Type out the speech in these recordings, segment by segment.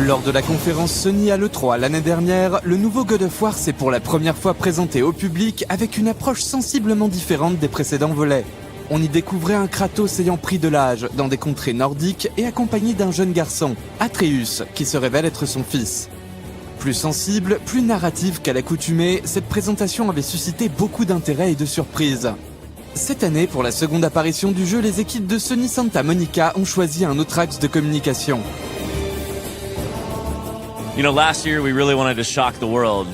Lors de la conférence Sony à l'E3 l'année dernière, le nouveau God of War s'est pour la première fois présenté au public avec une approche sensiblement différente des précédents volets. On y découvrait un Kratos ayant pris de l'âge dans des contrées nordiques et accompagné d'un jeune garçon, Atreus, qui se révèle être son fils. Plus sensible, plus narrative qu'à l'accoutumée, cette présentation avait suscité beaucoup d'intérêt et de surprises. Cette année, pour la seconde apparition du jeu, les équipes de Sony Santa Monica ont choisi un autre axe de communication. You know, last year we really wanted to shock the world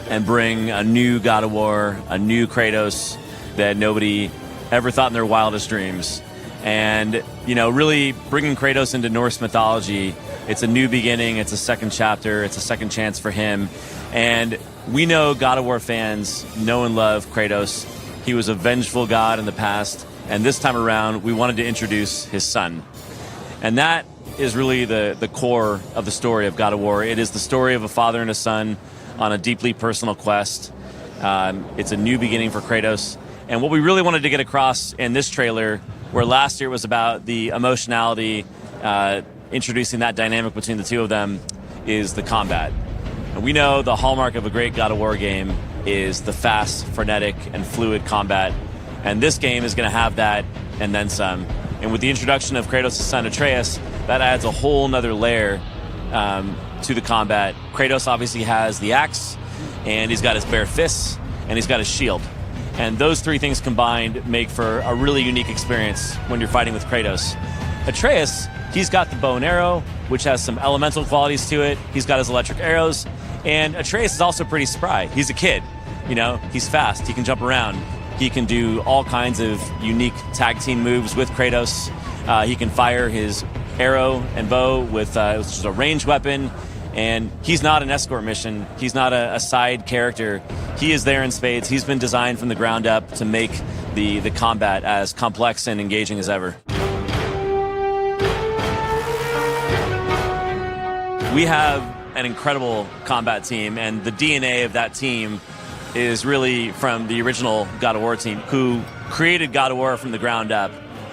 and bring a new God of War, a new Kratos that nobody ever thought in their wildest dreams. And, you know, really bringing Kratos into Norse mythology, it's a new beginning, it's a second chapter, it's a second chance for him. And we know God of War fans know and love Kratos. He was a vengeful god in the past, and this time around we wanted to introduce his son. And that is really the core of the story of God of War. It is the story of a father and a son on a deeply personal quest. It's a new beginning for Kratos. And what we really wanted to get across in this trailer, where last year was about the emotionality, introducing that dynamic between the two of them, is the combat. And we know the hallmark of a great God of War game is the fast, frenetic, and fluid combat. And this game is going to have that and then some. And with the introduction of Kratos' son Atreus, that adds a whole nother layer to the combat. Kratos obviously has the axe, and he's got his bare fists, and he's got his shield. And those three things combined make for a really unique experience when you're fighting with Kratos. Atreus, he's got the bow and arrow, which has some elemental qualities to it. He's got his electric arrows. And Atreus is also pretty spry. He's a kid, you know, he's fast, he can jump around. He can do all kinds of unique tag team moves with Kratos. He can fire his arrow and bow with just a ranged weapon. And he's not an escort mission. He's not a side character. He is there in spades. He's been designed from the ground up to make the combat as complex and engaging as ever. We have an incredible combat team, and the DNA of that team is really from the original God of War team, who created God of War from the ground up.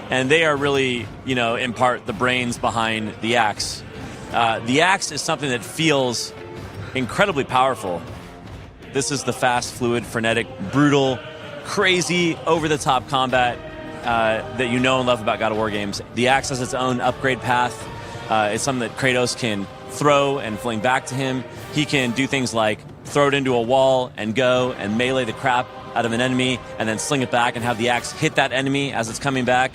And they are really, you know, in part the brains behind the axe. The axe is something that feels incredibly powerful. This is the fast, fluid, frenetic, brutal, crazy, over-the-top combat that you know and love about God of War games. The axe has its own upgrade path. It's something that Kratos can throw and fling back to him. He can do things like throw it into a wall and go and melee the crap out of an enemy and then sling it back and have the axe hit that enemy as it's coming back.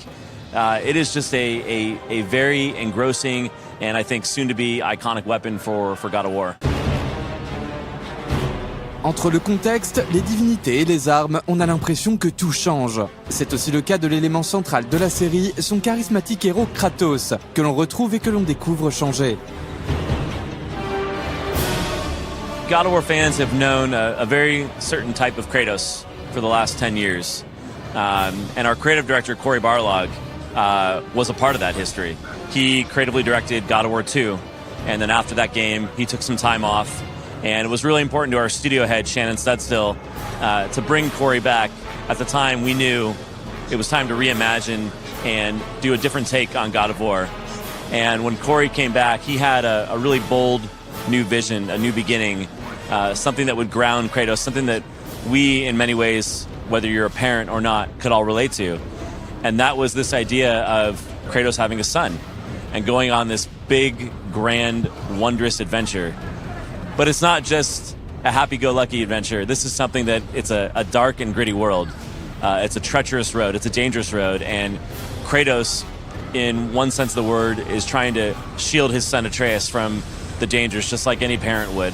It is just a very engrossing and I think soon to be iconic weapon for God of War. Entre le contexte, les divinités et les armes, on a l'impression que tout change. C'est aussi le cas de l'élément central de la série, son charismatique héros Kratos, que l'on retrouve et que l'on découvre changer. God of War fans have known a very certain type of Kratos for the last 10 years. And our creative director, Cory Barlog, was a part of that history. He creatively directed God of War 2, and then after that game, he took some time off. And it was really important to our studio head, Shannon Studstill, to bring Cory back. At the time, we knew it was time to reimagine and do a different take on God of War. And when Cory came back, he had a really bold new vision, a new beginning, something that would ground Kratos, something that we, in many ways, whether you're a parent or not, could all relate to. And that was this idea of Kratos having a son and going on this big, grand, wondrous adventure. But it's not just a happy-go-lucky adventure. This is something that it's a dark and gritty world. It's a treacherous road. It's a dangerous road. And Kratos, in one sense of the word, is trying to shield his son Atreus from the dangers, just like any parent would.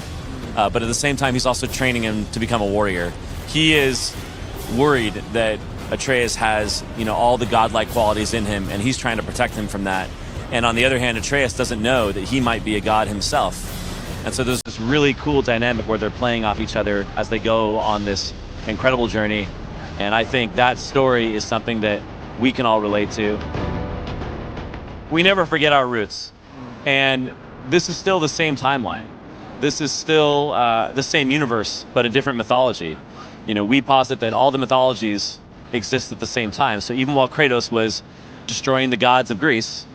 But at the same time, he's also training him to become a warrior. He is worried that Atreus has, you know, all the godlike qualities in him, and he's trying to protect him from that. And on the other hand, Atreus doesn't know that he might be a god himself. And so there's this really cool dynamic where they're playing off each other as they go on this incredible journey. And I think that story is something that we can all relate to. We never forget our roots. And this is still the same timeline. This is still the same universe, but a different mythology. You know, we posit that all the mythologies exist at the same time. So even while Kratos was destroying the gods of Greece,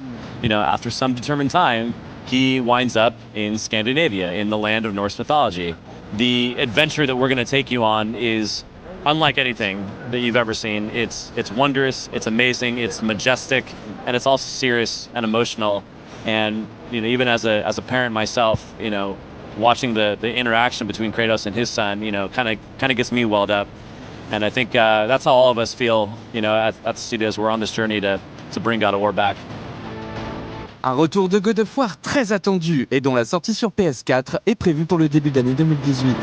you know, after some determined time, he winds up in Scandinavia, in the land of Norse mythology. The adventure that we're going to take you on is unlike anything that you've ever seen. It's wondrous, it's amazing, it's majestic, and it's also serious and emotional. And even as a parent myself, watching the interaction between Kratos and his son, kind of gets me welled up. And I think that's how all of us feel, at the studios. We're on this journey to bring God of War back. Un retour de God of War très attendu et dont la sortie sur PS4 est prévue pour le début d'année 2018.